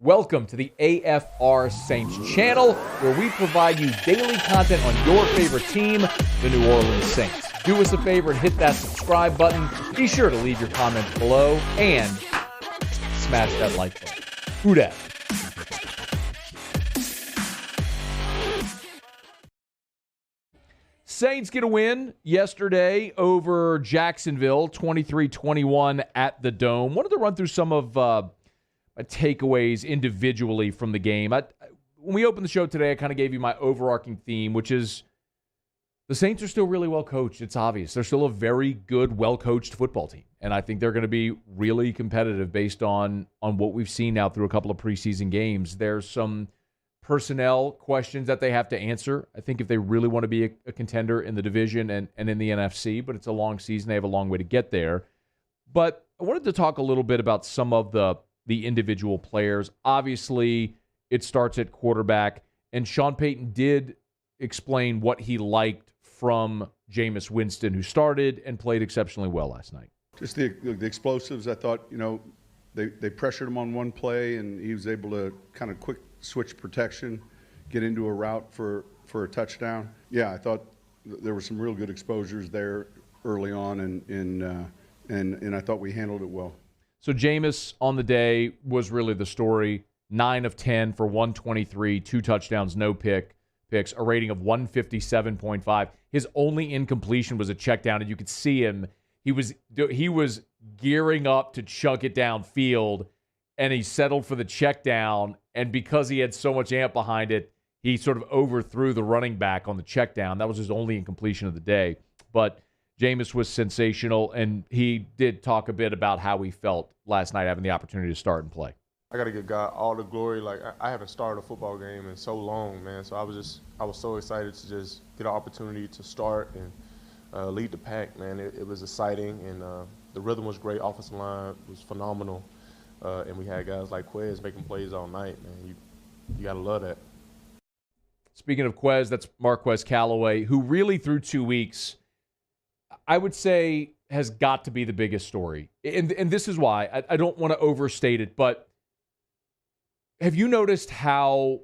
Welcome to the AFR Saints channel, where we provide you daily content on your favorite team, the New Orleans Saints. Do us a favor and hit that subscribe button. Be sure to leave your comments below and smash that like button. Who dat? Saints get a win yesterday over Jacksonville, 23-21 at the Dome. Wanted to run through some of my takeaways individually from the game. When we opened the show today, I kind of gave you my overarching theme, which is the Saints are still really well coached. It's obvious. They're still a very good, well-coached football team. And I think they're going to be really competitive based on what we've seen now through a couple of preseason games. There's some personnel questions that they have to answer, I think, if they really want to be a contender in the division and in the NFC, but it's a long season. They have a long way to get there. But I wanted to talk a little bit about some of the individual players. Obviously, it starts at quarterback, and Sean Payton did explain what he liked from Jameis Winston, who started and played exceptionally well last night. Just the explosives. I thought, they pressured him on one play, and he was able to kind of quick switch protection, get into a route for a touchdown. Yeah, I thought there were some real good exposures there early on, and I thought we handled it well. So Jameis on the day was really the story. 9 of 10 for 123, 2 touchdowns, no picks, a rating of 157.5. His only incompletion was a check down, and you could see him. He was gearing up to chunk it downfield, and he settled for the check down. And because he had so much amp behind it, he sort of overthrew the running back on the check down. That was his only incompletion of the day. But Jameis was sensational, and he did talk a bit about how he felt last night having the opportunity to start and play. I got to give God all the glory. Like, I haven't started a football game in so long, man. So I was so excited to just get an opportunity to start and lead the pack, man. It was exciting, and the rhythm was great. Offensive line was phenomenal. And we had guys like Quez making plays all night, man. You got to love that. Speaking of Quez, that's Marques Callaway, who really through 2 weeks, I would say, has got to be the biggest story. And this is why. I don't want to overstate it, but have you noticed how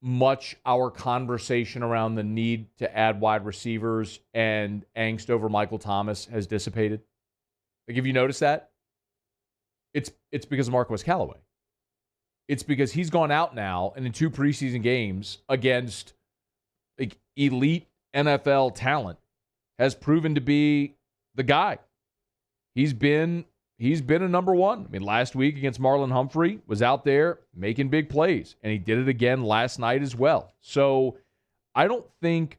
much our conversation around the need to add wide receivers and angst over Michael Thomas has dissipated? Like, have you noticed that? It's because of Marques Callaway. It's because he's gone out now and in 2 preseason games against like elite NFL talent has proven to be the guy. He's been a number one. I mean, last week against Marlon Humphrey was out there making big plays, and he did it again last night as well. So I don't think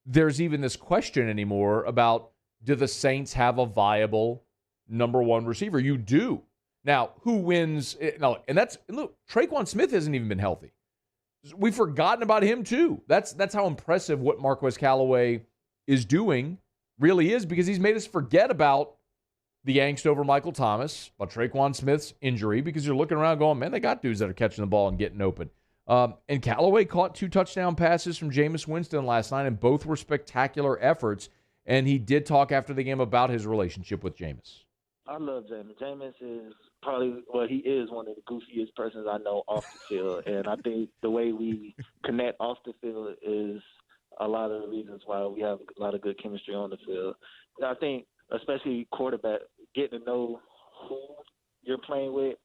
there's even this question anymore about, do the Saints have a viable number one receiver? You do. Now, who wins? No, and look, Traquan Smith hasn't even been healthy. We've forgotten about him too. That's how impressive what Marques Callaway is doing really is, because he's made us forget about the angst over Michael Thomas, about Traquan Smith's injury, because you're looking around going, man, they got dudes that are catching the ball and getting open. And Callaway caught 2 touchdown passes from Jameis Winston last night, and both were spectacular efforts. And he did talk after the game about his relationship with Jameis. I love Jameis. Jameis is he is one of the goofiest persons I know off the field. And I think the way we connect off the field is a lot of the reasons why we have a lot of good chemistry on the field. And I think, especially quarterback, getting to know who you're playing with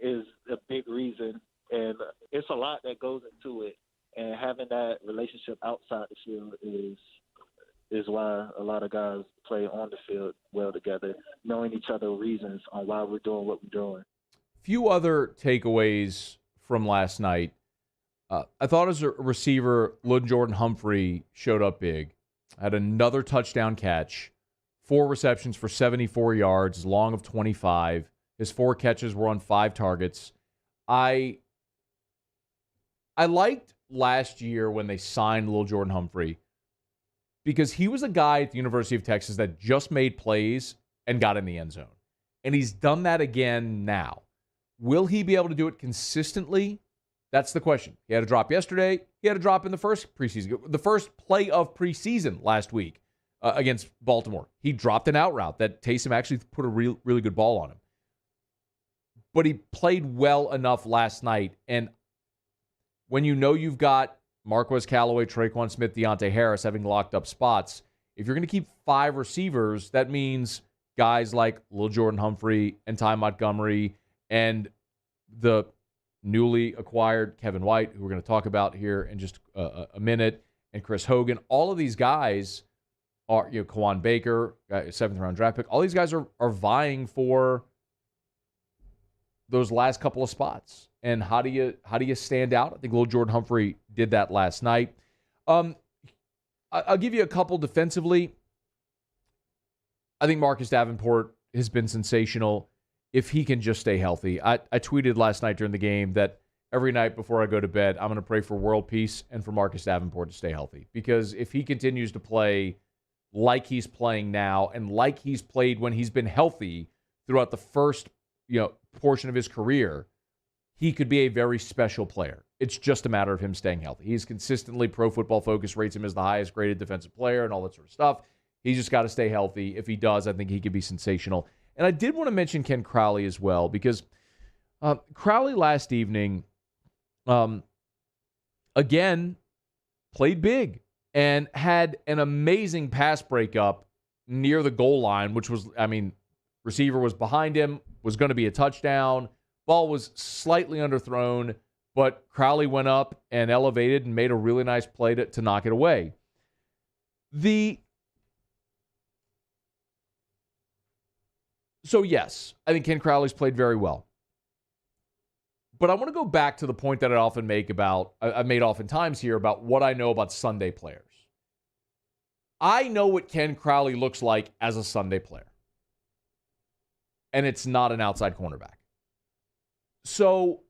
is a big reason. And it's a lot that goes into it. And having that relationship outside the field is why a lot of guys play on the field well together, knowing each other's reasons on why we're doing what we're doing. Few other takeaways from last night. I thought as a receiver, Jordan Humphrey showed up big. Had another touchdown catch, 4 receptions for 74 yards, long of 25. His 4 catches were on 5 targets. I liked last year when they signed Jordan Humphrey, because he was a guy at the University of Texas that just made plays and got in the end zone. And he's done that again now. Will he be able to do it consistently? That's the question. He had a drop yesterday. He had a drop in the first preseason, the first play of preseason last week against Baltimore. He dropped an out route that Taysom actually put a really good ball on him. but he played well enough last night. And when you know you've got Marques Callaway, Traquan Smith, Deontay Harris having locked up spots, if you're going to keep 5 receivers, that means guys like Lil Jordan Humphrey and Ty Montgomery and the newly acquired Kevin White, who we're going to talk about here in just a minute, and Chris Hogan. All of these guys are, Kawan Baker, 7th-round draft pick. All these guys are vying for those last couple of spots. And how do you stand out? I think Lil Jordan Humphrey did that last night. I'll give you a couple defensively. I think Marcus Davenport has been sensational if he can just stay healthy. I tweeted last night during the game that every night before I go to bed, I'm going to pray for world peace and for Marcus Davenport to stay healthy. Because if he continues to play like he's playing now and like he's played when he's been healthy throughout the first portion of his career, he could be a very special player. It's just a matter of him staying healthy. He's consistently, Pro Football Focus rates him as the highest graded defensive player and all that sort of stuff. He's just got to stay healthy. If he does, I think he could be sensational. And I did want to mention Ken Crowley as well, because Crowley last evening, again, played big and had an amazing pass breakup near the goal line, which was, receiver was behind him, was going to be a touchdown. Ball was slightly underthrown, but Crowley went up and elevated and made a really nice play to knock it away. So yes, I think Ken Crowley's played very well. But I want to go back to the point that I've made oftentimes here about what I know about Sunday players. I know what Ken Crowley looks like as a Sunday player. And it's not an outside cornerback. So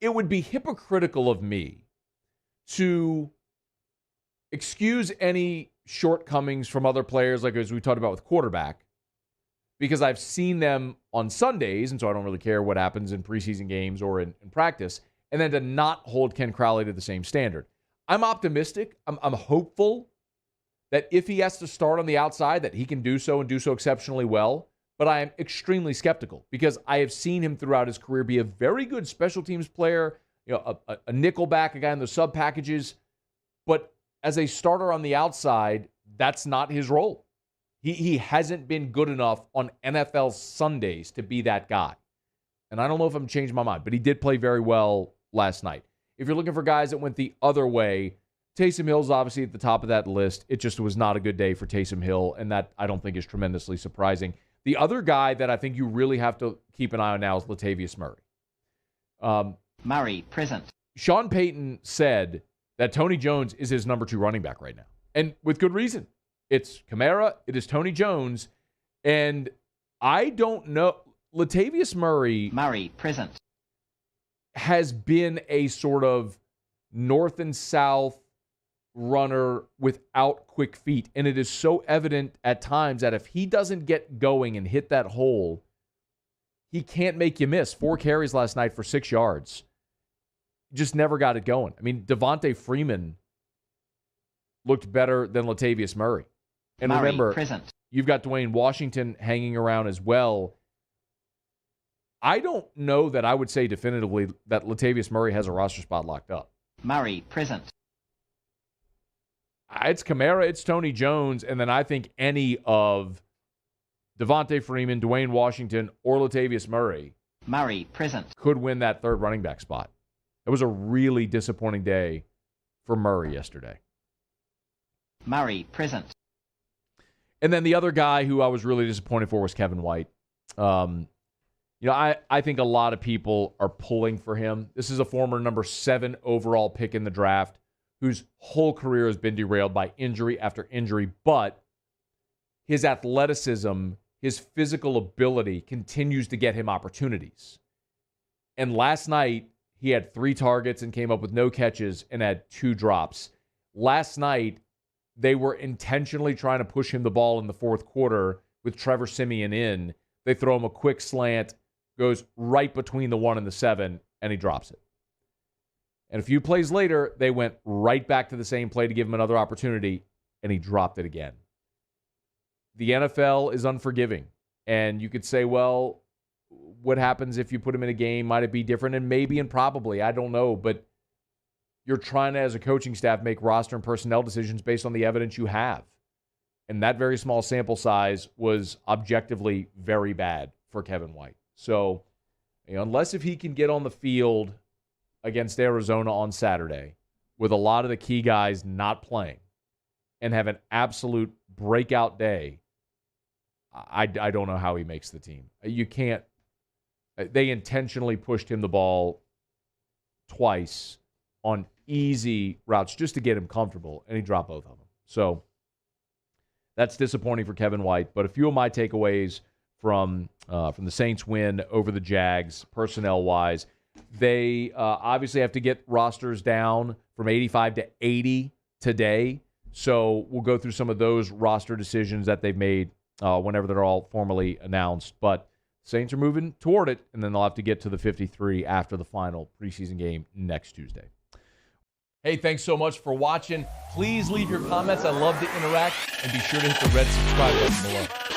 it would be hypocritical of me to excuse any shortcomings from other players, like as we talked about with quarterback, because I've seen them on Sundays, and so I don't really care what happens in preseason games or in practice, and then to not hold Ken Crowley to the same standard. I'm optimistic. I'm hopeful that if he has to start on the outside, that he can do so and do so exceptionally well. But I am extremely skeptical because I have seen him throughout his career be a very good special teams player, a nickel back, a guy in the sub packages. But as a starter on the outside, that's not his role. He hasn't been good enough on NFL Sundays to be that guy. And I don't know if I'm changing my mind, but he did play very well last night. If you're looking for guys that went the other way, Taysom Hill's obviously at the top of that list. It just was not a good day for Taysom Hill, and that I don't think is tremendously surprising. The other guy that I think you really have to keep an eye on now is Latavius Murray. Murray, present. Sean Payton said that Tony Jones is his number 2 running back right now. And with good reason. It's Kamara, it is Tony Jones, and I don't know. Latavius Murray present, has been a sort of north and south runner without quick feet. And it is so evident at times that if he doesn't get going and hit that hole, he can't make you miss. 4 carries last night for 6 yards. Just never got it going. Devontae Freeman looked better than Latavius Murray. And Murray, remember, present. You've got Dwayne Washington hanging around as well. I don't know that I would say definitively that Latavius Murray has a roster spot locked up. Murray, present. It's Kamara, it's Tony Jones, and then I think any of Devontae Freeman, Dwayne Washington, or Latavius Murray present, could win that 3rd running back spot. It was a really disappointing day for Murray yesterday. Murray, present. And then the other guy who I was really disappointed for was Kevin White. I think a lot of people are pulling for him. This is a former number 7 overall pick in the draft whose whole career has been derailed by injury after injury, but his athleticism, his physical ability continues to get him opportunities. And last night, he had 3 targets and came up with no catches and had 2 drops. Last night, they were intentionally trying to push him the ball in the 4th quarter with Trevor Siemian in. They throw him a quick slant, goes right between the 1 and the 7, and he drops it. And a few plays later, they went right back to the same play to give him another opportunity, and he dropped it again. The NFL is unforgiving. And you could say, well, what happens if you put him in a game? Might it be different? And maybe and probably. I don't know. But you're trying to, as a coaching staff, make roster and personnel decisions based on the evidence you have. And that very small sample size was objectively very bad for Kevin White. So unless if he can get on the field against Arizona on Saturday with a lot of the key guys not playing and have an absolute breakout day, I don't know how he makes the team. You can't. They intentionally pushed him the ball twice on easy routes just to get him comfortable, and he dropped both of them. So that's disappointing for Kevin White. But a few of my takeaways from the Saints win over the Jags, personnel-wise, they obviously have to get rosters down from 85 to 80 today. So we'll go through some of those roster decisions that they've made whenever they're all formally announced. But Saints are moving toward it, and then they'll have to get to the 53 after the final preseason game next Tuesday. Hey, thanks so much for watching. Please leave your comments. I love to interact, and be sure to hit the red subscribe button below.